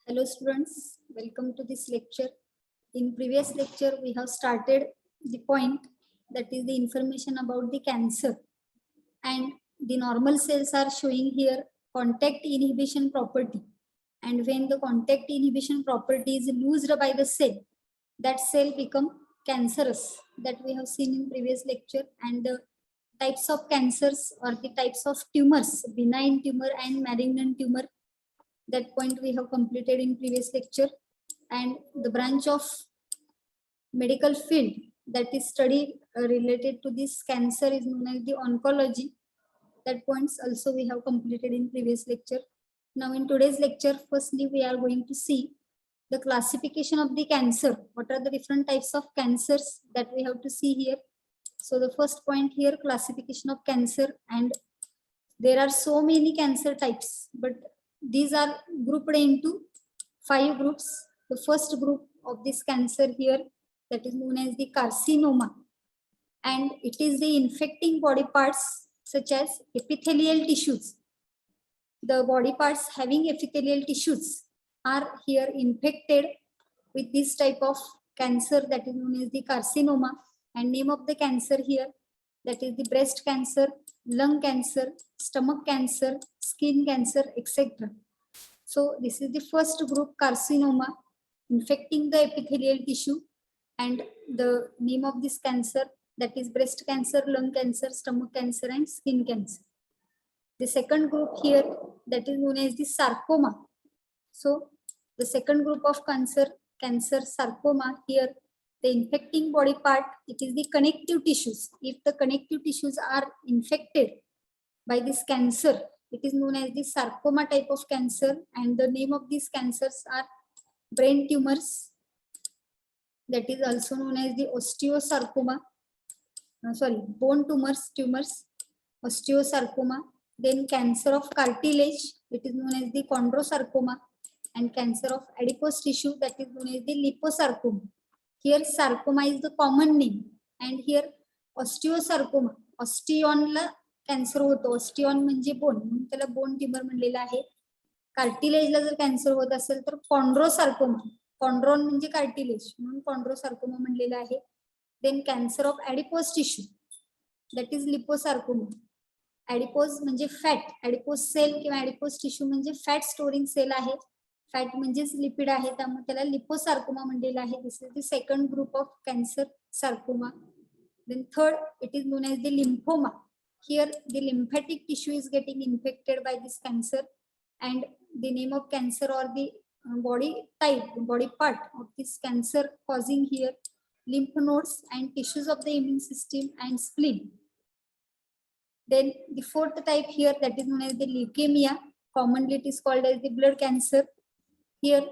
Hello students, welcome to this lecture. In previous lecture, we have started the point that is the information about the cancer, and the normal cells are showing here contact inhibition property, and when the contact inhibition property is loosed by the cell, that cell become cancerous, that we have seen in previous lecture. And the types of cancers or the types of tumors, benign tumor and malignant tumor, that point we have completed in previous lecture. And the branch of medical field that is studied related to this cancer is known as the oncology. That points also we have completed in previous lecture. Now in today's lecture, firstly we are going to see the classification of the cancer. What are the different types of cancers that we have to see here? So the first point here, classification of cancer, and there are so many cancer types, but these are grouped into 5 groups. The first group of this cancer here, that is known as the carcinoma, and it is the infecting body parts such as epithelial tissues. The body parts having epithelial tissues are here infected with this type of cancer that is known as the carcinoma. And name of the cancer here, that is the breast cancer, lung cancer, stomach cancer, skin cancer, etc. So this is the first group, carcinoma, infecting the epithelial tissue, and the name of this cancer, that is breast cancer, lung cancer, stomach cancer, and skin cancer. The second group here, that is known as the sarcoma. So the second group of cancer sarcoma, here the infecting body part, it is the connective tissues. If the connective tissues are infected by this cancer, it is known as the sarcoma type of cancer, and the name of these cancers are brain tumors, that is also known as the osteosarcoma, bone tumors, osteosarcoma. Then cancer of cartilage, it is known as the chondrosarcoma, and cancer of adipose tissue, that is known as the liposarcoma. Here sarcoma is the common name, and here osteosarcoma, ऑस्टियॉनला cancer होतो. Osteon म्हणजे bone, म्हणून त्याला bone tumour म्हणलेलं आहे. कार्टिलेजला जर cancer होत असेल तर कॉन्ड्रोसार्कोमा, कॉन्ड्रॉन म्हणजे कार्टिलेज, म्हणून कॉन्ड्रोसार्कोमा म्हणलेलं आहे. Then cancer of adipose tissue, that is liposarcoma. Adipose म्हणजे फॅट, ऍडिपोज सेल किंवा ऍडिपोज टिश्यू म्हणजे फॅट स्टोरिंग सेल आहे. फॅट म्हणजेच लिपिड आहे, त्यामुळे त्याला लिपोसार्कोमा म्हणलेलं आहे. This is the second group of cancer, sarcoma. Then third, it is known as the lymphoma. Here the lymphatic tissue is getting infected by this cancer, and the name of cancer or the body type, body part of this cancer causing here lymph nodes and tissues of the immune system and spleen. Then the fourth type here, that is known as the leukemia. Commonly it is called as the blood cancer. Here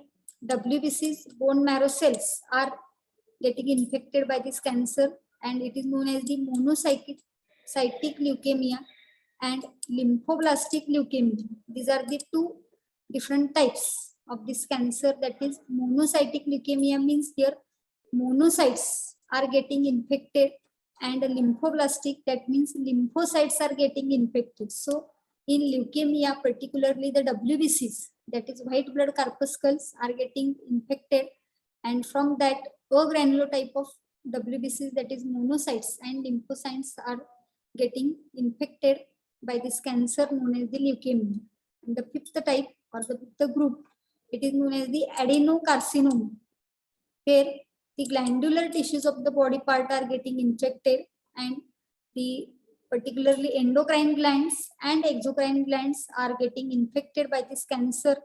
WBCs, bone marrow cells, are getting infected by this cancer, and it is known as the monocytic leukemia and lymphoblastic leukemia. These are the two different types of this cancer. That is monocytic leukemia means here monocytes are getting infected, and lymphoblastic, that means lymphocytes are getting infected. So in leukemia, particularly the WBCs, that is white blood corpuscles, are getting infected, and from that a granular type of WBCs, that is monocytes and lymphocytes, are getting infected by this cancer known as the leukemia. And the fifth type or the fifth group, it is known as the adenocarcinoma, where the glandular tissues of the body part are getting infected, and the particularly endocrine glands and exocrine glands are getting infected by this cancer.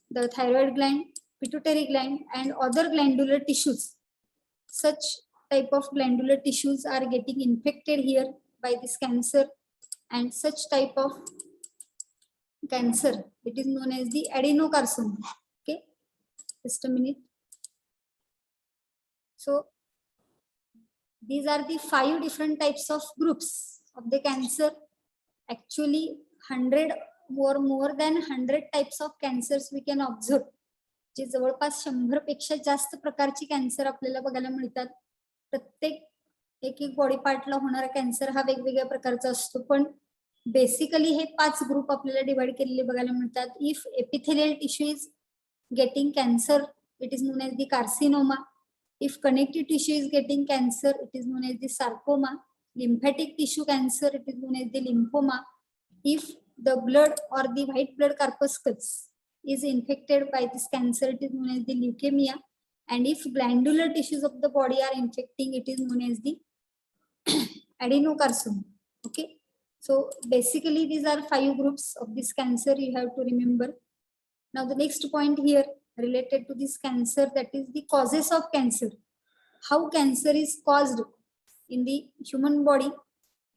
The thyroid gland, pituitary gland, and other glandular tissues, such type of glandular tissues are getting infected here by this cancer, and such type of cancer, it is known as the adenocarcinoma. Okay, just a minute. So these are the 5 different types of groups of the cancer. Actually 100 or more than 100 types of cancers we can observe. जे जवळपास 100 पेक्षा जास्त प्रकारची cancer आपल्याला बघायला मिळतात. प्रत्येक एक बॉडी पार्टला होणारा कॅन्सर हा वेगवेगळ्या प्रकारचा असतो, पण बेसिकली हे 5 ग्रुप आपल्याला डिवाइड केलेले बघायला मिळतात. If epithelial tissue is getting cancer, it is known as the carcinoma. If connective tissue is getting cancer, it is known as the sarcoma. Lymphatic tissue cancer, it is known as the lymphoma. If the blood or the white blood corpuscles is infected by this cancer, it is known as the leukemia. And if glandular tissues of the body are infecting, it is known as the adenocarcinoma. Okay, so basically these are 5 groups of this cancer you have to remember. Now the next point here related to this cancer, that is the causes of cancer. How cancer is caused in the human body,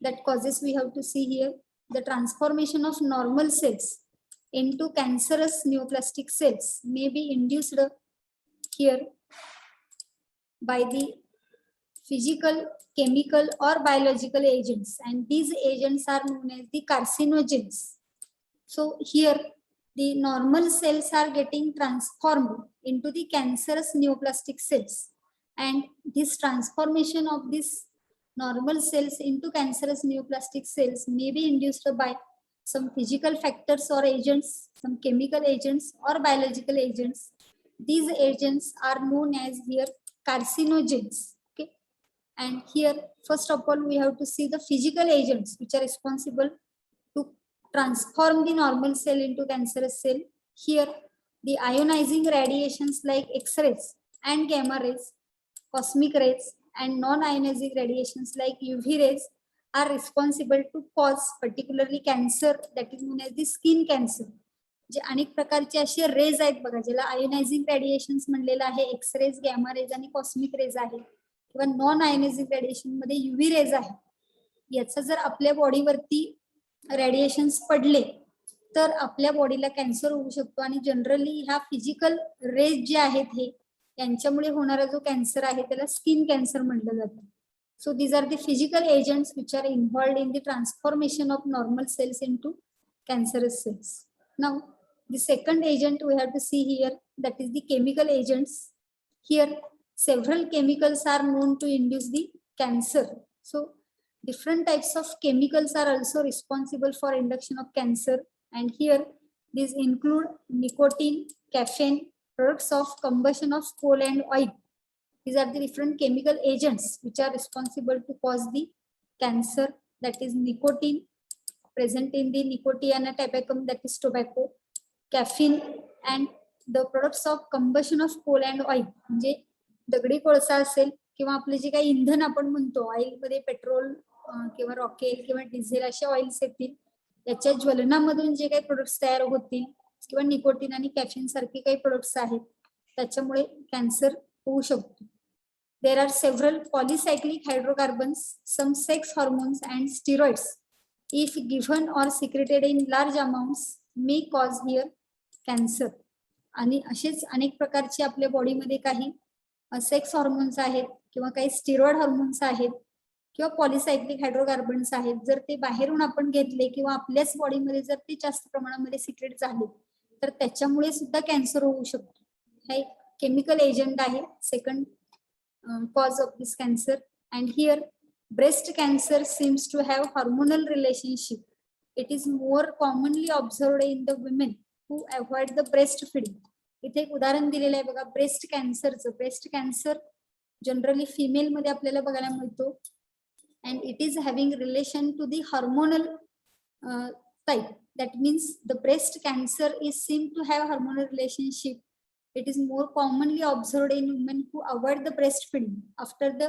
that causes we have to see here. The transformation of normal cells into cancerous neoplastic cells may be induced here by the physical, chemical or biological agents, and these agents are known as the carcinogens. So here the normal cells are getting transformed into the cancerous neoplastic cells, and this transformation of this normal cells into cancerous neoplastic cells may be induced by some physical factors or agents, some chemical agents or biological agents. These agents are known as here carcinogens. Okay, and here first of all we have to see the physical agents which are responsible to transform the normal cell into cancerous cell. Here the ionizing radiations like X-rays and gamma rays, cosmic rays and non-ionizing radiations like UV rays are responsible to cause particularly cancer, that is known as the skin cancer. जे अनेक प्रकारचे असे raise आहेत बघा, ज्याला ionising radiations म्हणलेलं आहे, x raise, gamma raise आणि कॉस्मिक रेज आहे, किंवा नॉन आयोनायझिंग रेडिएशन मध्ये युव्ही रेज आहे. याचा जर आपल्या बॉडीवरती रेडिएशन्स पडले तर आपल्या बॉडीला कॅन्सर होऊ शकतो. आणि जनरली ह्या फिजिकल रेज जे आहेत हे यांच्यामुळे होणारा जो कॅन्सर आहे त्याला स्किन कॅन्सर म्हटलं जातं. So these are the physical agents which are involved in the transformation of normal cells into cancerous cells. Now the second agent we have to see here, that is the chemical agents. Here several chemicals are known to induce the cancer. So different types of chemicals are also responsible for induction of cancer, and here these include nicotine, caffeine, products of combustion of coal and oil. These are the different chemical agents which are responsible to cause the cancer, that is nicotine, present in the nicotiana typicum, that is tobacco, caffeine, and the products of combustion of coal and oil. म्हणजे दगडी कोळसा असेल किंवा आपले जे काही इंधन आपण म्हणतो, ऑइल मध्ये पेट्रोल किंवा रॉकेल किंवा डिझेल असे ऑइल्स येतील, याच्या ज्वलनामधून जे काही प्रोडक्ट्स तयार होतील किंवा निकोटीन आणि कॅफिन सारखे काही प्रोडक्ट्स आहेत त्याच्यामुळे कॅन्सर होऊ शकतो. There are several polycyclic hydrocarbons, some sex hormones and steroids, if given or secreted in large amounts, may cause here cancer. आणि असेच अनेक प्रकारचे आपल्या बॉडीमध्ये काही सेक्स हॉर्मोन्स आहेत किंवा काही स्टिरॉइड हॉर्मोन्स आहेत किंवा पॉलिसायक्लिक हायड्रोकार्बन्स आहेत. जर ते बाहेरून आपण घेतले किंवा आपल्याच बॉडीमध्ये जर ते जास्त प्रमाणामध्ये सिक्रेट झाले तर त्याच्यामुळे सुद्धा कॅन्सर होऊ शकतो. हे केमिकल एजंट आहे second cause of this cancer. And here breast cancer seems to have hormonal relationship. It is more commonly observed in the women who avoid the breastfeeding. इथे एक उदाहरण दिलेलं आहे बघा ब्रेस्ट कॅन्सरचं. ब्रेस्ट कॅन्सर जनरली फिमेल मध्ये आपल्याला बघायला मिळतो, and it is having relation to the hormonal type. That means the breast cancer is seen to have hormonal relationship. It is more commonly observed in women who avoid the breastfeeding after the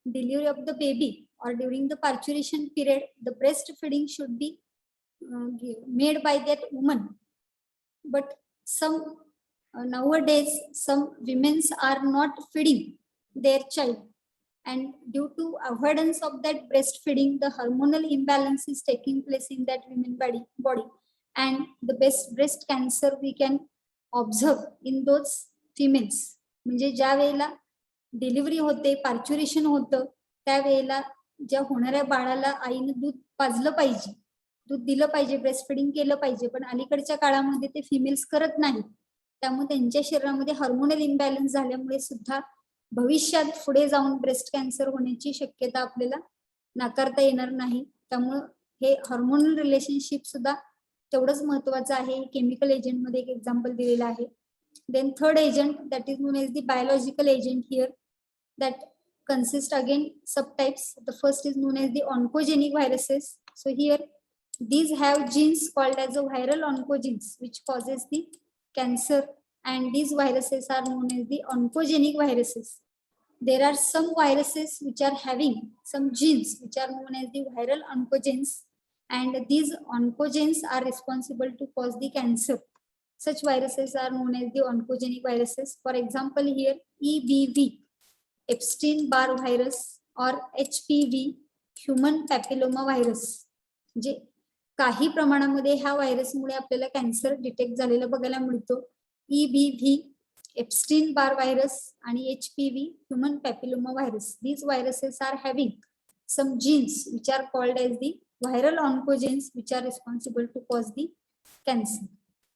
delivery of the baby or during the parturition period. The breastfeeding should be made by that woman. But some nowadays some women are not feeding their child, and due to avoidance of that breastfeeding, the hormonal imbalance is taking place in that women body, and the breast cancer we can observe in those females. म्हणजे ज्या वेळेला delivery होते, पार्च्युरेशन होतं, त्यावेळेला ज्या होणाऱ्या बाळाला आईने दूध पाजलं पाहिजे, दूध दिलं पाहिजे, ब्रेस्ट फिडिंग केलं पाहिजे, पण अलीकडच्या काळामध्ये ते फिमेल्स करत नाहीत. त्यामुळे त्यांच्या शरीरामध्ये हार्मोनल इम्बॅलन्स झाल्यामुळे सुद्धा भविष्यात पुढे जाऊन ब्रेस्ट कॅन्सर होण्याची शक्यता आपल्याला नाकारता येणार नाही. त्यामुळे हे हार्मोनल रिलेशनशिप सुद्धा तेवढंच महत्वाचं आहे. केमिकल एजंट मध्ये एक एक्झाम्पल दिलेलं आहे. Then third agent, that is known as the biological agent here, that consist again subtypes. The first is known as the oncogenic viruses. So here these have genes called as a viral oncogenes which causes the cancer, and these viruses are known as the oncogenic viruses. There are some viruses which are having some genes which are known as the viral oncogenes, and these oncogenes are responsible to cause the cancer. Such viruses are known as the oncogenic viruses. For example, here EBV, Epstein-Barr virus, or HPV, human papilloma virus. जे काही प्रमाणामध्ये ह्या व्हायरसमुळे आपल्याला cancer detect झालेला बघायला मिळतो. EBV, Epstein-Barr virus, and HPV, human papilloma virus. These viruses are having some genes which are called as the viral oncogenes which are responsible to cause the cancer.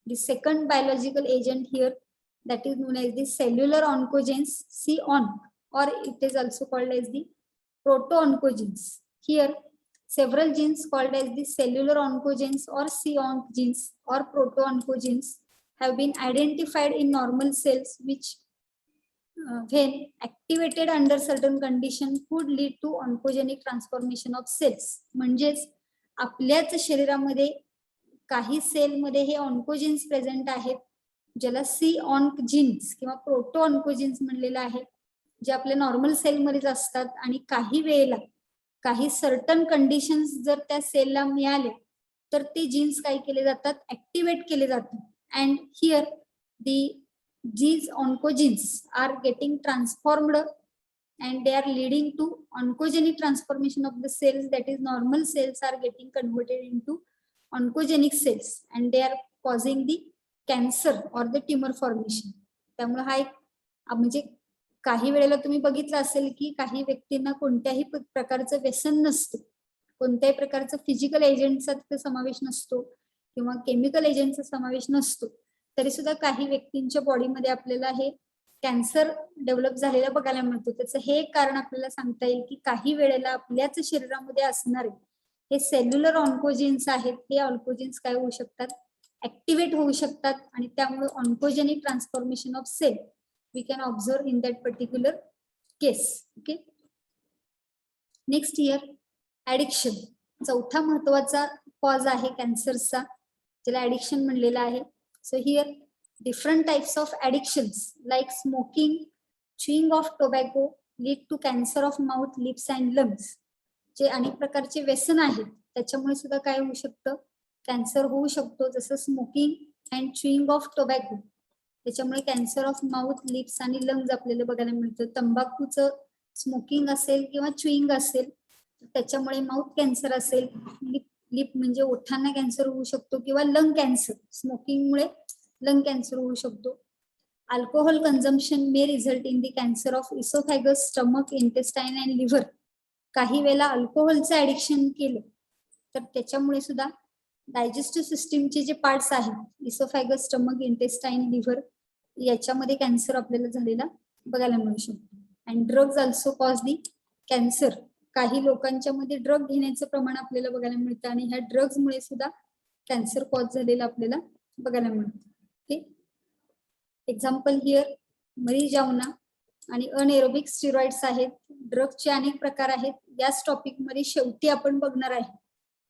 The second biological agent here, that is known as the cellular oncogenes, C-onc, or it is also called as the proto-oncogenes. Here several genes called as the cellular oncogenes or C-onc genes or proto-oncogenes have been identified in normal cells which when activated under certain condition could lead to oncogenic transformation of cells. म्हणजेच आपल्याच शरीरामध्ये काही sale मध्ये हे ऑन्कोजिन्स present आहेत, ज्याला C-onc jeans किंवा proto ऑन्कोजिन्स म्हणलेलं आहे, जे आपल्या नॉर्मल सेल मध्येच असतात, आणि काही वेळेला काही सर्टन कंडिशन्स जर त्या सेलला मिळाले तर ते जीन्स काय केले जातात, ऍक्टिव्हेट केले जातात. And here these oncogenes are getting transformed and they are leading to oncogenic transformation of the cells, that is normal cells are getting converted into oncogenic cells and they are causing the cancer or the tumor formation. त्यामुळे हा एक म्हणजे काही वेळेला तुम्ही बघितलं असेल की काही व्यक्तींना कोणत्याही प्रकारचं व्यसन नसतं, कोणत्याही प्रकारचं फिजिकल एजंटचा तिथे समावेश नसतो किंवा केमिकल एजंटचा समावेश नसतो, तरी सुद्धा काही व्यक्तींच्या बॉडीमध्ये आपल्याला हे कॅन्सर डेव्हलप झालेला बघायला मिळतो. त्याचं हे एक कारण आपल्याला सांगता येईल की काही वेळेला आपल्याच शरीरामध्ये असणारे हे सेल्युलर ऑन्कोजिन्स आहेत, हे ऑन्कोजिन्स काय होऊ शकतात, ऍक्टिव्हेट होऊ शकतात, आणि त्यामुळे oncogenic transformation of cell we can observe in that particular case. Okay, next here addiction. चौथा महत्वाचा कॉज आहे कॅन्सरचा, ज्याला ऍडिक्शन म्हणलेलं आहे. So here different types of addictions like smoking, chewing of tobacco lead to cancer of mouth, lips and lungs. जे अनेक प्रकारचे व्यसन आहेत त्याच्यामुळे सुद्धा काय होऊ शकतं, कॅन्सर होऊ शकतो. जसं smoking and chewing of tobacco, त्याच्यामुळे कॅन्सर ऑफ माउथ, लिप्स आणि लंग्स आपल्याला बघायला मिळतं. तंबाखूचं स्मोकिंग असेल किंवा च्युइंग असेल त्याच्यामुळे माउथ कॅन्सर असेल, लिप म्हणजे ओठांना कॅन्सर होऊ शकतो, किंवा लंग कॅन्सर, स्मोकिंगमुळे लंग कॅन्सर होऊ शकतो. Alcohol consumption may result in the cancer of oesophagus, stomach, intestine and liver. काही वेळेला अल्कोहोलचं ऍडिक्शन केलं तर त्याच्यामुळे सुद्धा डायजेस्टिव्ह सिस्टीमचे जे पार्ट्स आहेत, इसोफॅगस, स्टमक, इंटेस्टाईन, लिव्हर, याच्यामध्ये कॅन्सर आपल्याला झालेला बघायला मिळू शकतो. And drugs also cause the cancer. काही लोकांच्या मध्ये ड्रग घेण्याचं प्रमाण आपल्याला बघायला मिळतं आणि ह्या ड्रग्ज मुळे सुद्धा कॅन्सर कॉज झालेला आपल्याला बघायला मिळतं. ओके, एक्झाम्पल हिअर मरिजाउना आणि अनएरोबिक स्टिरॉइड्स आहेत. ड्रगचे अनेक प्रकार आहेत. याच टॉपिक मध्ये शेवटी आपण बघणार आहे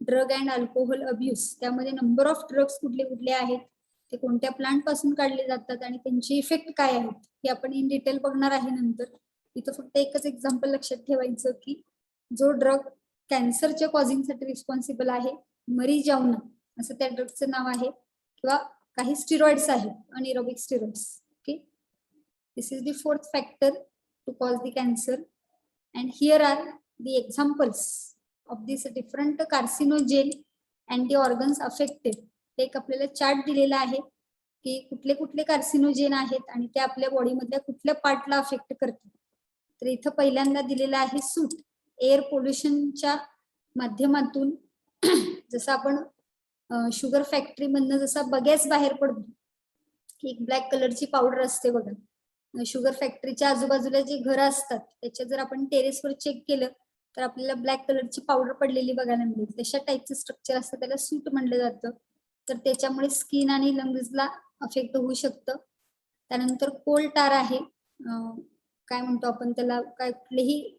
ड्रग अँड अल्कोहोल अब्यूज. त्यामध्ये नंबर ऑफ ड्रग्स कुठले कुठले आहेत, ते कोणत्या प्लांट पासून काढले जातात आणि त्यांची इफेक्ट काय आहेत हे आपण इन डिटेल बघणार आहे नंतर. इथं फक्त एकच एक्झाम्पल लक्षात ठेवायचं की जो ड्रग कॅन्सरच्या कॉझिंगसाठी रिस्पॉन्सिबल आहे, मरिजाउना असं त्या ड्रगचं नाव आहे, किंवा काही स्टिरॉइड्स आहेत, anaerobic steroids. Okay, this is the fourth factor to cause the cancer. And here are the examples of this different carcinogen and the organs affected. एक आपल्याला चार्ट दिलेला आहे की कुठले कुठले कार्सिनोजेन आहेत आणि ते आपल्या बॉडीमधल्या कुठल्या पार्टला अफेक्ट करतात. तर इथं पहिल्यांदा दिलेला आहे सूट. एअर पोल्युशनच्या माध्यमातून जसं आपण शुगर फॅक्टरी मधनं जसा बगॅस बाहेर पडतो, एक ब्लॅक कलरची पावडर असते बघा, शुगर फॅक्टरीच्या आजूबाजूला जे घरं असतात त्याच्या जर आपण टेरेसवर चेक केलं तर आपल्याला ब्लॅक कलरची पावडर पडलेली बघायला मिळेल. तशा टाईपचं स्ट्रक्चर असतं, त्याला सूट म्हणलं जातं. तर त्याच्यामुळे स्किन आणि लंग्सला अफेक्ट होऊ शकतं. त्यानंतर कोल टार आहे, काय म्हणतो आपण त्याला, काय कुठलेही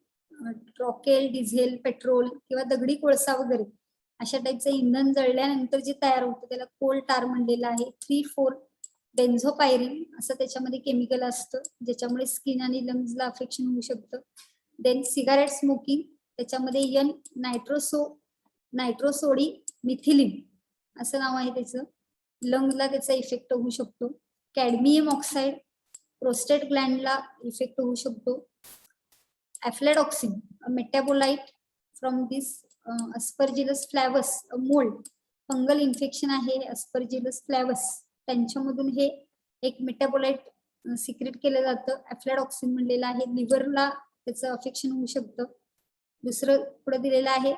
रॉकेल, डिझेल, पेट्रोल किंवा दगडी कोळसा वगैरे अशा टाईपचं इंधन जळल्यानंतर जे तयार होतं त्याला कोल टार म्हणलेलं आहे. 3,4 बेन्झोपायरिन असं त्याच्यामध्ये केमिकल असतं, ज्याच्यामुळे स्किन आणि लंग्सला अफेक्शन होऊ शकतं. देन सिगारेट स्मोकिंग, त्याच्यामध्ये एन नायट्रोसोडी मिथिलिन असं नाव आहे त्याचं, लंगला त्याचा इफेक्ट होऊ शकतो. कॅडमियम ऑक्साईड प्रोस्टेट ग्लँडला इफेक्ट होऊ शकतो. Aflatoxin metabolite from this Aspergillus flavus mould, fungal infection आहे अस्परजिलस फ्लॅवस, त्यांच्यामधून हे एक मेटॅबोलाइट सिक्रेट केलं जातं, ॲफ्लॅडॉक्सिन म्हणलेलं आहे. लिव्हरला त्याचं अफेक्शन होऊ शकतं. दुसरं पुढे दिलेलं आहे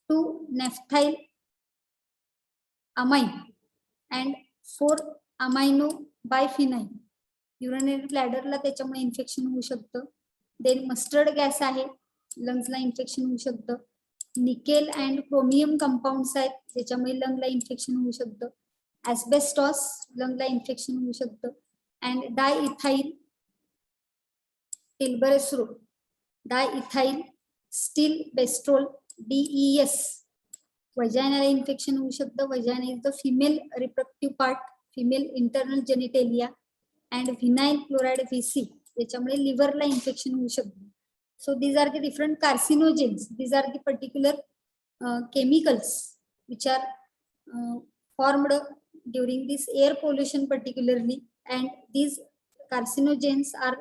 2 नॅफ्थाइल अमाइन अँड 4 अमायनो बायफिनाइन, युरिनरी ब्लॅडरला त्याच्यामुळे इन्फेक्शन होऊ शकतं. देन मस्टर्ड गॅस आहे, लंग्सला इन्फेक्शन होऊ शकतं. निकेल अँड क्रोमियम कंपाऊंड्स आहेत, त्याच्यामुळे लंगला इन्फेक्शन होऊ शकतं. ॲस्बेस्टॉस, लंगला इन्फेक्शन होऊ शकतं. And diethyl stilbestrol, diethyl stilbestrol DES, वजायनाला इन्फेक्शन होऊ शकतं. Vagina is the female reproductive part, female internal genitalia. And vinyl chloride VC, त्याच्यामुळे लिव्हरला इन्फेक्शन होऊ शकतं. So these are the different carcinogens, these are the particular chemicals which are formed during this air pollution particularly, and these carcinogens are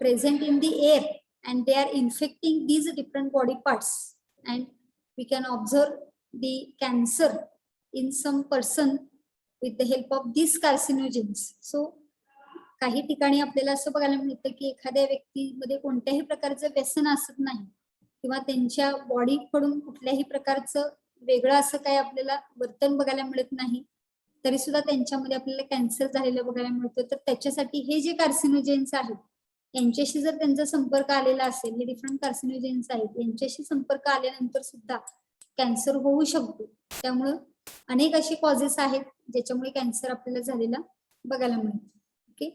present in the air and they are infecting these different body parts, and we can observe the cancer in some person with the help of these carcinogens. So काही ठिकाणी आपल्याला असं बघायला मिळतं की एखाद्या व्यक्तीमध्ये कोणत्याही प्रकारचं व्यसन असत नाही किंवा त्यांच्या बॉडीकडून कुठल्याही प्रकारचं वेगळं असं काही आपल्याला वर्तन बघायला मिळत नाही, तरी सुद्धा त्यांच्यामध्ये आपल्याला कॅन्सर झालेलं बघायला मिळतं. तर त्याच्यासाठी हे जे कार्सिनोजेन्स आहेत यांच्याशी जर त्यांचा संपर्क आलेला असेल, हे डिफरंट कार्सिनोजेन्स आहेत, यांच्याशी संपर्क आल्यानंतर सुद्धा कॅन्सर होऊ शकतो. त्यामुळं अनेक असे कॉजेस आहेत ज्याच्यामुळे कॅन्सर आपल्याला झालेला बघायला मिळतो. Okay,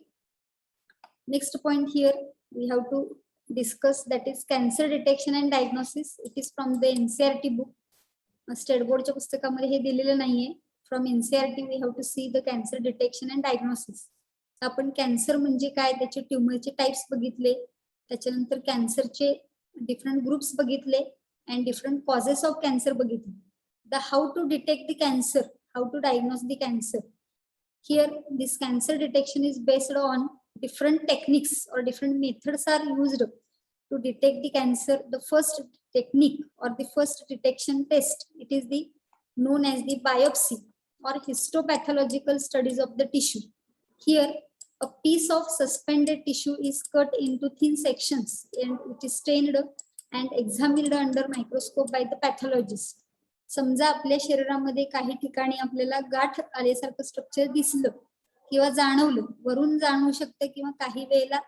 next point here we have to discuss, that is cancer detection and diagnosis. It is from the NCERT book. State बोर्डच्या पुस्तकामध्ये हे दिलेलं नाहीये. From NCERT we have to see the cancer detection and diagnosis. आपण cancer म्हणजे काय, त्याचे ट्युमरचे टाइप्स बघितले, त्याच्यानंतर कॅन्सरचे डिफरंट ग्रुप्स बघितले and different causes of cancer बघितले. The how to detect the cancer, how to diagnose the cancer. Here this cancer detection is based on different techniques or different methods are used to detect the cancer. The first technique or the first detection test, it is the known as the biopsy or histopathological studies of the tissue. Here a piece of suspended tissue is cut into thin sections and it is stained and examined under microscope by the pathologist. समजा आपल्या शरीरामध्ये काही ठिकाणी आपल्याला गाठ आल्यासारखं structure दिसलं किंवा जाणवलं, वरून जाणवू शकतं किंवा काही वेळेला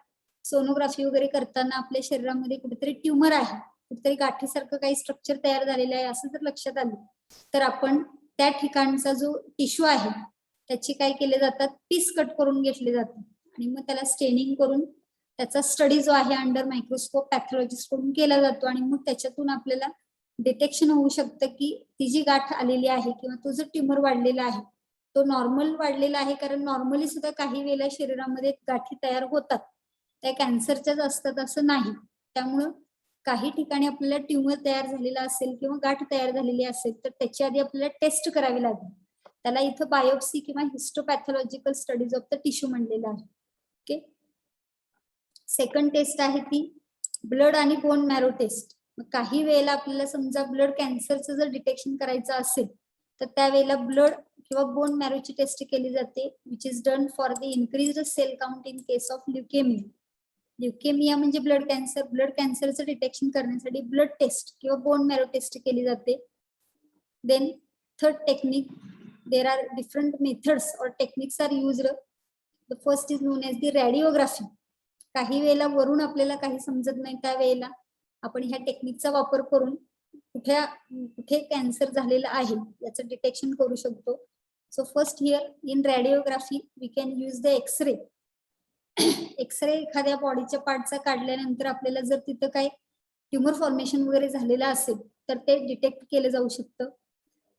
सोनोग्राफी वगैरे करताना आपल्या शरीरामध्ये कुठेतरी ट्युमर आहे, कुठेतरी गाठीसारखं काही स्ट्रक्चर तयार झालेलं आहे असं जर लक्षात आलं, तर आपण त्या ठिकाणचा जो टिश्यू आहे त्याचे काय केले जातात, पीस कट करून घेतले जातात आणि मग त्याला स्टेनिंग करून त्याचा स्टडी जो आहे अंडर मायक्रोस्कोप पॅथॉलॉजिस्ट कडून केला जातो आणि मग त्याच्यातून आपल्याला डिटेक्शन होऊ शकतं की ती जी गाठ आलेली आहे किंवा तो जो ट्युमर वाढलेला आहे तो नॉर्मल वाढलेला आहे, कारण नॉर्मली सुद्धा काही वेळेला शरीरामध्ये गाठी तयार होतात, त्या कॅन्सरच्याच असतात असं नाही. त्यामुळं काही ठिकाणी आपल्याला ट्युमर तयार झालेला असेल किंवा गाठ तयार झालेली असेल तर त्याची आधी आपल्याला टेस्ट करावी लागेल. त्याला इथं बायोप्सी किंवा हिस्टोपॅथॉलॉजिकल स्टडीज ऑफ द टिश्यू म्हणलेलं आहे. ओके, सेकंड टेस्ट आहे ती ब्लड आणि बोन मॅरो टेस्ट. काही वेळेला आपल्याला समजा ब्लड कॅन्सरचं जर डिटेक्शन करायचं असेल तर त्यावेळेला ब्लड किंवा बोन मॅरोची टेस्ट केली जाते, which is done for the increased cell count in case of leukaemia. Leukaemia म्हणजे ब्लड कॅन्सर, ब्लड कॅन्सरचं डिटेक्शन करण्यासाठी ब्लड टेस्ट किंवा बोन मॅरो टेस्ट केली जाते. Then third technique, there are different methods और techniques are used. The first is known as the radiography. काही वेळेला वरून आपल्याला काही समजत नाही, त्यावेळेला आपण ह्या टेक्निकचा वापर करून कुठे कॅन्सर झालेला आहे याचं डिटेक्शन करू शकतो. So first here in radiography we can use the x ray x ray एखाद्या बॉडीच्या पार्टचा काढल्यानंतर आपल्याला जर तिथं काही ट्युमर फॉर्मेशन वगैरे झालेलं असेल तर ते डिटेक्ट केलं जाऊ शकतं.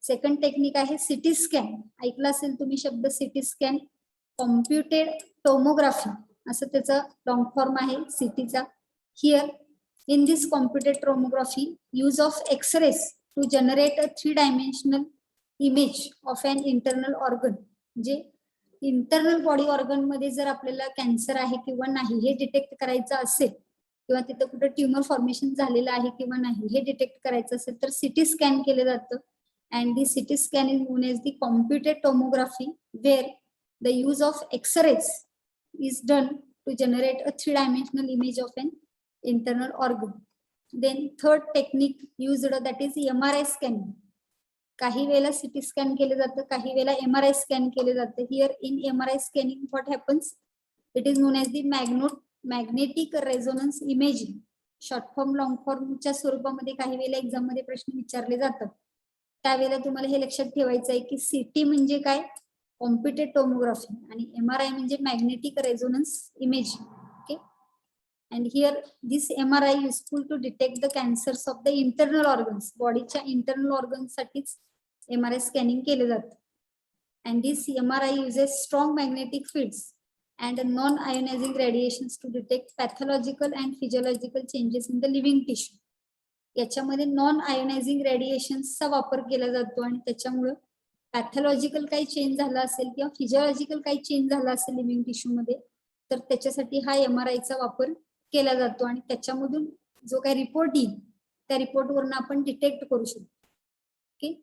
सेकंड टेक्निक आहे सिटी स्कॅन. ऐकलं असेल तुम्ही शब्द सिटी स्कॅन. कॉम्प्युटेड टोमोग्राफी असं त्याचा लॉंग फॉर्म आहे सीटीचा. Here in this computed tomography use of x rays to generate a 3 dimensional image of an internal organ. म्हणजे इंटरनल बॉडी ऑर्गन मध्ये जर आपल्याला कॅन्सर आहे किंवा नाही हे डिटेक्ट करायचं असेल किंवा तिथं कुठं ट्युमर फॉर्मेशन झालेलं आहे किंवा नाही हे डिटेक्ट करायचं असेल तर सिटी स्कॅन केलं जातं. And the CT scan is known as the computed tomography where the use of x rays is done to generate a 3 dimensional image of an internal organ. Then third technique used that is MRI scanning. काही वेळेला city scan केलं जातं, काही वेळेला MRI scan केलं जातं. Here in MRI scanning what happens, it is known as the magnetic resonance imaging. Short form long फॉर्मच्या स्वरूपामध्ये काही वेळेला एक्झाम मध्ये प्रश्न विचारले जातात. त्यावेळेला तुम्हाला हे लक्षात ठेवायचं आहे की सिटी म्हणजे काय, कॉम्प्युटेड टोमोग्राफी, आणि MRI म्हणजे magnetic resonance imaging. Okay. And here this MRI useful to detect the cancers of the internal organs. बॉडीच्या इंटरनल ऑर्गन्स साठीच MRI स्कॅनिंग केलं जातं. And this MRI uses strong magnetic fields and non-ionizing radiations to detect pathological and physiological changes in the living tissue. याच्यामध्ये non ionising रेडिएशन्सचा वापर केला जातो आणि त्याच्यामुळे पॅथॉलॉजिकल काही चेंज झाला असेल किंवा फिजिओलॉजिकल काही चेंज झाला असेल लिव्हिंग टिश्यू मध्ये तर त्याच्यासाठी हा MRIचा वापर केला जातो आणि त्याच्यामधून जो काही रिपोर्ट येईल त्या रिपोर्टवरून आपण डिटेक्ट करू शकतो. Okay.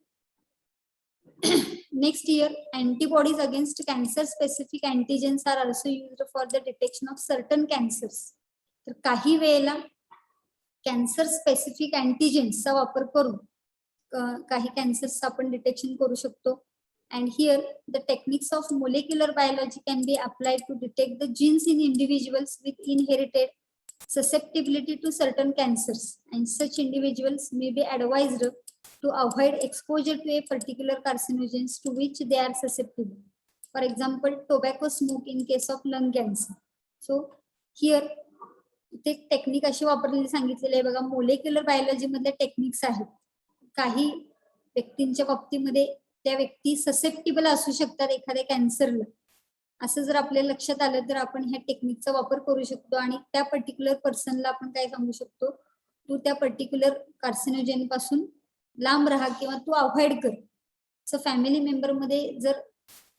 Next year, antibodies against cancer-specific antigens are also used for the detection of certain cancers. तर काही वेळेला कॅन्सर स्पेसिफिक अँटीजेन्सचा वापर करून काही कॅन्सर्स आपण डिटेक्शन करू शकतो. And here the techniques of molecular biology can be applied to detect the genes in individuals with inherited susceptibility to certain cancers, and such individuals may be advised to avoid exposure to a particular carcinogens to which they are susceptible. For example, tobacco smoke in case of lung cancer. So here ते technique अशी वापरलेली सांगितलेली आहे बघा. Molecular biology मधले techniques आहेत. काही व्यक्तींच्या बाबतीमध्ये त्या व्यक्ती ससेप्टिबल असू शकतात एखाद्या कॅन्सरला. असं जर आपल्या लक्षात आलं तर आपण ह्या टेक्निकचा वापर करू शकतो आणि त्या पर्टिक्युलर पर्सनला आपण काय सांगू शकतो, तू त्या पर्टिक्युलर कार्सिनोजेन पासून लांब राहा किंवा तू अवॉइड कर. सो फॅमिली मेंबर मध्ये जर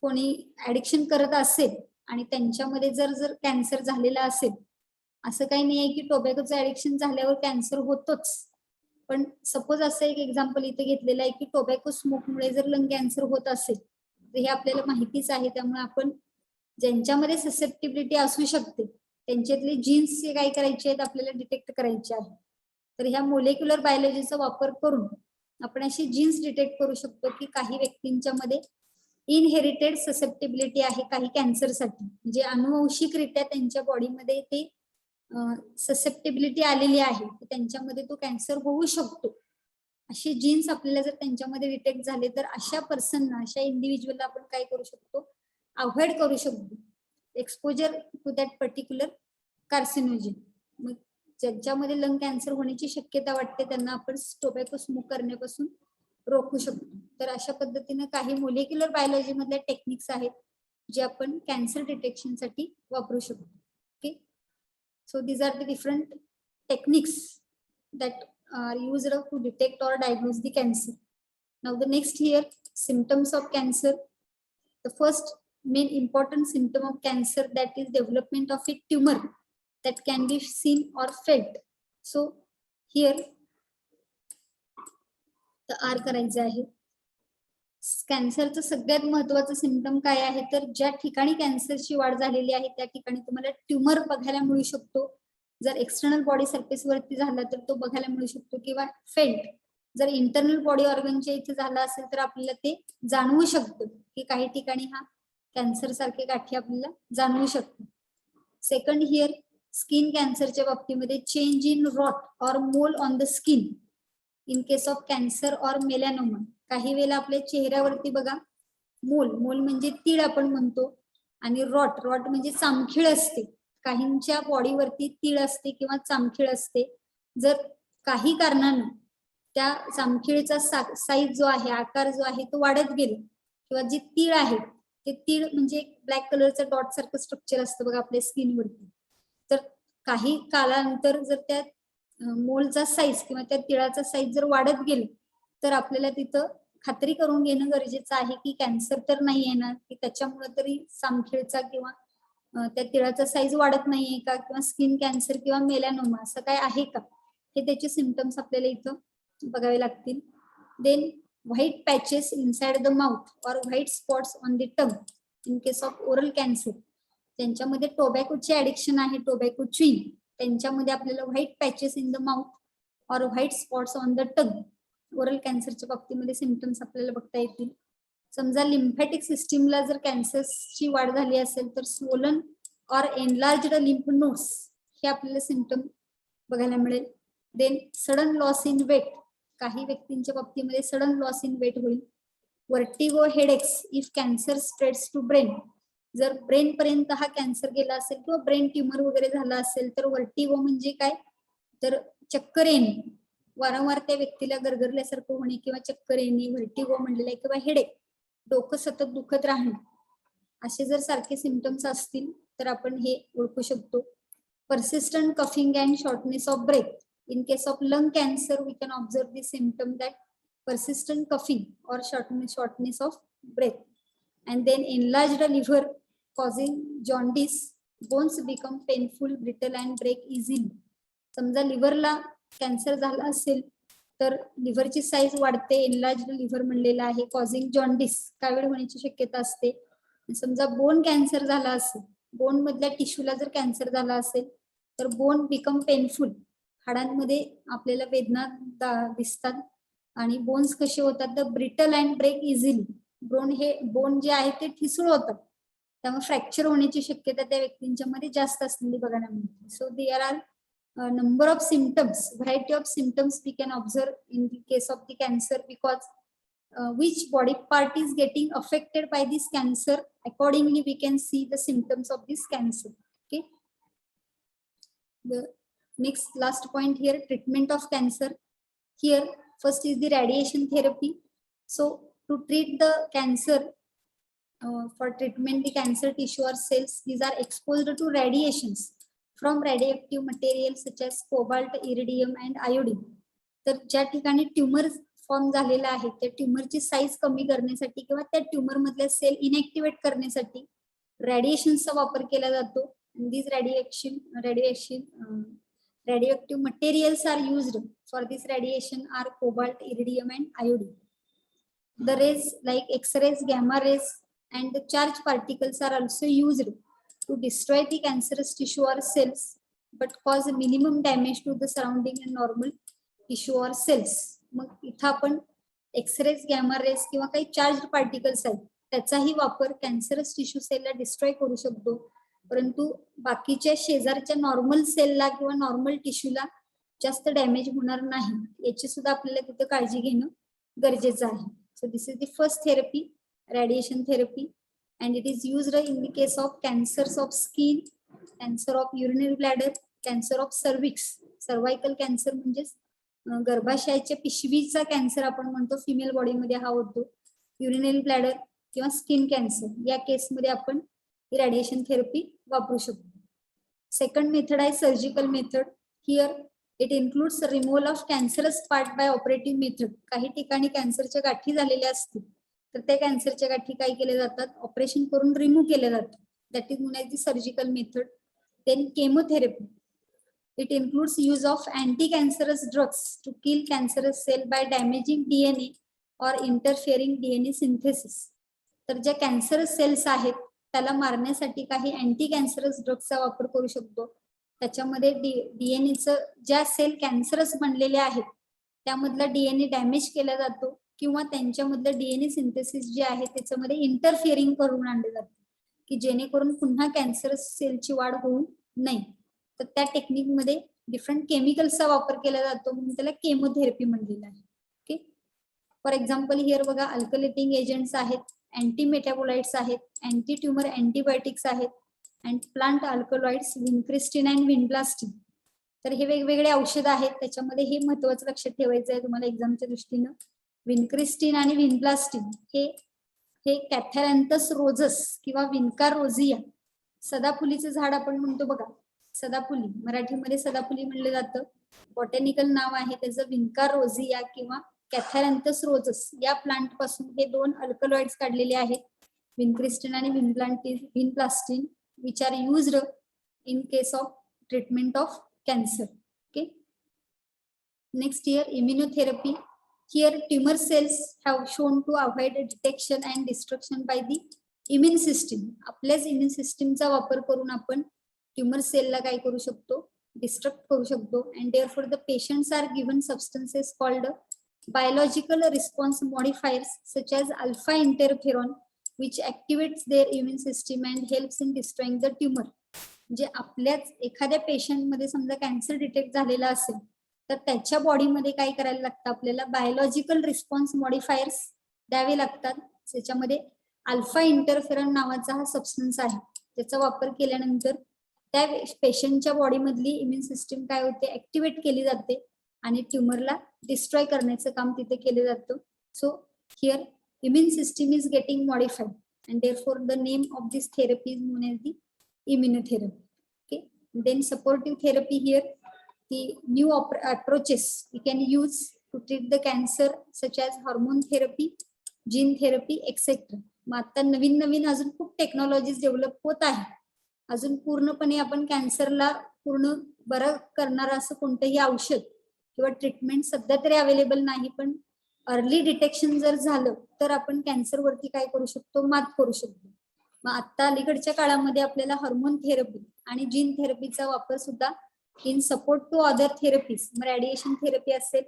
कोणी ऍडिक्शन करत असेल आणि त्यांच्यामध्ये जर कॅन्सर झालेला असेल, असं काही नाही आहे की टोबॅकोचं ऍडिक्शन झाल्यावर कॅन्सर होतोच. पण सपोज असं एक एक्झाम्पल इथे घेतलेलं आहे की टोबॅको स्मोकमुळे जर लंग कॅन्सर होत असेल तर हे आपल्याला माहितीच आहे. त्यामुळे आपण ज्यांच्यामध्ये ससेप्टिबिलिटी असू शकते त्यांच्यातले जीन्स काय करायचे आहेत आपल्याला डिटेक्ट करायचे आहे. तर ह्या मोलेक्युलर बायोलॉजीचा वापर करून आपण अशी जीन्स डिटेक्ट करू शकतो की काही व्यक्तींच्या मध्ये इनहेरिटेड ससेप्टिबिलिटी आहे काही कॅन्सरसाठी, म्हणजे अनुवंशिकरित्या त्यांच्या बॉडीमध्ये ते ससेप्टिबिलिटी आलेली आहे की त्यांच्यामध्ये तो कॅन्सर होऊ शकतो. अशी जीन्स आपल्याला जर त्यांच्यामध्ये डिटेक्ट झाले तर अशा पर्सनना, अशा इंडिव्हिज्युअलला आपण काय करू शकतो, अवॉइड करू शकतो exposure to that particular carcinogen. मग ज्यांच्यामध्ये लंग कॅन्सर होण्याची शक्यता वाटते त्यांना आपण टोबॅको स्मोक करण्यापासून रोखू शकतो. तर अशा पद्धतीने काही मोलेक्युलर बायोलॉजी मधल्या टेक्निक्स आहेत जे आपण कॅन्सर डिटेक्शन साठी वापरू शकतो. Okay. So these are the different techniques that are used to detect or diagnose the cancer. Now the next here, symptoms of cancer. The first main important symptom of cancer that is development of a tumor that can be seen or felt. So here the R करायचं आहे. कॅन्सरचं सगळ्यात महत्वाचं symptom काय आहे तर ज्या ठिकाणी कॅन्सरची वाढ झालेली आहे त्या ठिकाणी तुम्हाला ट्युमर बघायला मिळू शकतो. जर एक्सटर्नल बॉडी सरफेस वरती झाला तर तो बघायला मिळू शकतो किंवा फेल्ट जर इंटरनल बॉडी ऑर्गनच्या इथे झाला असेल तर आपल्याला ते जाणवू शकतं की काही ठिकाणी हा कॅन्सर सारखे गाठी आपल्याला जाणवू शकतो. सेकंड हिअर स्किन कॅन्सरच्या बाबतीमध्ये change in wart or mole on the skin in case of cancer or melanoma. काही वेळेला आपल्या चेहऱ्यावरती बघा मोल म्हणजे तीळ आपण म्हणतो आणि रॉट म्हणजे चामखीळ असते काहींच्या बॉडीवरती तीळ असते किंवा चामखीळ असते. जर काही कारणानं त्या चामखीळीचा साईज जो आहे, आकार जो आहे तो वाढत गेला किंवा जे तीळ आहे ते तीळ म्हणजे ब्लॅक कलरचं डॉट सारखं स्ट्रक्चर असतं बघा आपल्या स्किनवरती. तर काही कालानंतर जर त्या मोलचा साईज किंवा त्या तिळाचा साईज जर वाढत गेला तर आपल्याला तिथं खात्री करून घेणं गरजेचं आहे की कॅन्सर तर नाही येणार, की त्याच्यामुळे तरी चामखीळचा किंवा त्या तिळाचा साईज वाढत नाहीये का, किंवा स्किन कॅन्सर किंवा मेलॅनोमा असं काय आहे का, हे त्याचे सिम्पटम्स आपल्याला इथं बघावे लागतील. Then white patches inside the mouth और white spots on the tongue in case of oral cancer. त्यांच्यामध्ये टोबॅकोचे ऍडिक्शन आहे, टोबॅको च्युइंग, त्यांच्यामध्ये आपल्याला white patches in the mouth और white spots on the tongue oral कॅन्सरच्या बाबतीमध्ये सिम्पटम्स आपल्याला बघता येतील. समजा लिम्फॅटिक सिस्टीमला जर कॅन्सरची वाढ झाली असेल तर स्वोलन और एनलार्ज्ड लिम्फ नोड्स हे आपल्याला सिम्पटम बघायला मिळेल. Then sudden loss in weight, काही व्यक्तींच्या बाबतीमध्ये सडन लॉस इन वेट होईल. Vertigo headaches if cancer spreads to brain, जर ब्रेन पर्यंत हा कॅन्सर गेला असेल किंवा ब्रेन ट्युमर वगैरे झाला असेल तर वर्टिगो म्हणजे काय, तर चक्कर येणे, वारंवार त्या व्यक्तीला गरगरल्यासारखं होणे किंवा चक्कर येणे, व्हर्टिगो म्हणलेलं आहे, किंवा हेडेक, डोकं सतत दुखत राहणे, असे जर सारखे सिम्पटम्स असतील तर आपण हे ओळखू शकतो. persistent coughing and shortness of breath, in case of lung cancer we can observe the symptom that persistent coughing or shortness of breath. And then enlarged liver causing jaundice, bones become painful, brittle and break easily. समजा लिव्हरला cancer झाला असेल तर लिव्हरची size वाढते, enlarged liver म्हणलेला आहे, causing jaundice, कावीळ होण्याची शक्यता असते. समजा बोन कॅन्सर झाला असेल, बोन मधल्या टिश्यूला जर कॅन्सर झाला असेल तर बोन बिकम पेनफुल, हाडांमध्ये आपल्याला वेदना दिसतात आणि बोन्स कसे होतात, the brittle and break easily, bone जे आहे ते ठिसूळ होतात, त्यामुळे फ्रॅक्चर होण्याची शक्यता त्या व्यक्तींच्या मध्ये जास्त असलेली बघायला मिळते. So there are number of symptoms, variety of symptoms we can observe in the case of the cancer, because which body part is getting affected by this cancer, accordingly we can see the symptoms of this cancer. Okay, the next last point here, treatment of cancer. Here first is the radiation therapy. So to treat the cancer, for treatment the cancer tissue or cells, these are exposed to radiations from radioactive materials such as cobalt, iridium and iodine. तर ज्या ठिकाणी tumour form झालेला आहे त्या ट्यूमरची size कमी करण्यासाठी किंवा त्या ट्यूमर मधल्या सेल इनएक्टिवेट करण्यासाठी रेडिएशनचा वापर केला जातो. these radioactive materials are used for this radiation are cobalt, iridium and iodine. The rays like X-rays, gamma rays and the charged particles are also used to destroy the cancerous tissue or cells but cause a minimum damage to the surrounding and normal tissue or cells. मग इथं आपण X-rays, gamma raise किंवा काही charge particles आहेत त्याचाही वापर cancerous tissue सेलला destroy करू शकतो, परंतु बाकीच्या शेजारच्या नॉर्मल सेलला किंवा नॉर्मल टिश्यूला जास्त डॅमेज होणार नाही याची सुद्धा आपल्याला तिथं काळजी घेणं गरजेचं आहे. So this is the first therapy, radiation therapy, and it is used in the case of cancers of skin, cancer of urinary bladder, cancer of cervix, cervical cancer म्हणजे गर्भाशयाच्या पिशवीचा कॅन्सर आपण म्हणतो, फिमेल बॉडी मध्ये हा होतो, urinary bladder किंवा skin cancer, या केस मध्ये आपण ही रेडिएशन थेरपी वापरू शकतो. सेकंड मेथड आहे surgical method. Here it includes removal of cancerous part by operative method. काही ठिकाणी कॅन्सरच्या गाठी झालेल्या असतील तर त्या कॅन्सरच्या गाठी काय केल्या जातात, ऑपरेशन करून रिमूव्ह केल्या जातात, that is known as the surgical method. Then chemotherapy, it includes use of anti cancerous drugs to kill cancerous cell by damaging DNA or इंटरफिअरिंग DNA synthesis. तर ज्या कॅन्सरस सेल्स आहेत त्याला मारण्यासाठी काही अँटी कॅन्सरस ड्रग्सचा वापर करू शकतो. त्याच्यामध्ये DNAचं ज्या सेल कॅन्सरस बनलेले आहेत त्यामधला DNA डॅमेज केला जातो किंवा त्यांच्यामधलं DNA सिंथेसिस जे आहे त्याच्यामध्ये इंटरफिअरिंग करून आणले जाते की जेणेकरून पुन्हा कॅन्सरस सेलची वाढ होऊ नये. तर त्या टेक्निक मध्ये डिफरंट केमिकल्सचा वापर केला जातो म्हणून त्याला केमोथेरपी म्हणलेलं आहे. ओके, फॉर एक्झाम्पल हिअर बघा, अल्कलेटिंग एजंट्स आहेत, अँटी मेटाबोलाइट्स आहेत, अँटी ट्युमर अँटीबायोटिक्स आहेत, and plant alkaloids vincristine and vinblastine. तर हे वेगवेगळे औषध आहेत, त्याच्यामध्ये हे महत्वाचं लक्षात ठेवायचं आहे तुम्हाला एक्झामच्या दृष्टीनं. विनक्रिस्टिन आणि विनब्लास्टिन हे कॅथॅरॅन्थस रोझस किंवा विनकार रोझिया, सदाफुलीचं झाड आपण म्हणतो बघा, सदाफुली, मराठीमध्ये सदाफुली म्हणलं जातं. बॉटॅनिकल नाव आहे त्याचं विनकार रोझिया किंवा कॅथॅरॅन्थस रोझस. या प्लांट पासून हे 2 अल्कलॉइड्स काढलेले आहेत, विनक्रिस्टिन आणि vinblastine, which are used in case of treatment of cancer. Okay. Next here, immunotherapy. Here tumor cells have shown to avoid detection and destruction by the immune system. आपल्याच immune सिस्टीमचा वापर करून आपण tumour सेलला काय करू शकतो, destruct करू शकतो. And therefore the patients are given substances called biological response modifiers such as alpha interferon, which activates their immune system and helps in destroying the tumor. म्हणजे आपल्याच एखाद्या पेशंट मध्ये समजा कॅन्सर डिटेक्ट झालेला असेल तर त्याच्या बॉडीमध्ये काय करायला लागतं, आपल्याला बायोलॉजिकल रिस्पॉन्स मॉडिफायर्स द्यावे लागतात. त्याच्यामध्ये अल्फा इंटरफेरॉन नावाचा हा सबस्टन्स आहे, त्याचा वापर केल्यानंतर त्या पेशंटच्या बॉडीमधली इम्युन सिस्टीम काय होते, ऍक्टिव्हेट केली जाते आणि ट्युमरला डिस्ट्रॉय करण्याचं काम तिथे केलं जातं. So here immune system is getting modified and therefore the name of this therapy is known as the immunotherapy. Okay, then supportive therapy, here the new approaches we can use to treat the cancer such as hormone therapy, gene therapy, etc. मग आता नवीन अजून खूप technologies develop होत आहे. अजून पूर्णपणे आपण कॅन्सरला पूर्ण बरं करणार असं कोणतंही औषध किंवा ट्रीटमेंट सध्या तरी अवेलेबल नाही, पण अर्ली डिटेक्शन जर झालं तर आपण कॅन्सर वरती काय करू शकतो, मात करू शकतो. मग आता अलीकडच्या काळामध्ये आपल्याला हार्मोन थेरपी आणि जीन थेरपीचा वापर सुद्धा in support to other therapies, मग रेडिएशन थेरपी असेल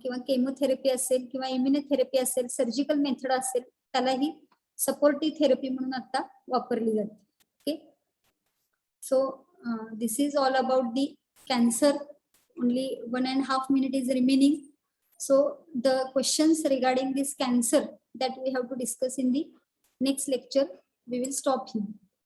किंवा केमोथेरपी असेल किंवा इम्युनोथेरपी असेल, सर्जिकल मेथड असेल, त्यालाही सपोर्टिव्ह थेरपी म्हणून आता वापरली जाते. Okay, so this is all about the cancer. Only 1.5 minutes is remaining. So the questions regarding this cancer that we have to discuss in the next lecture, we will stop here.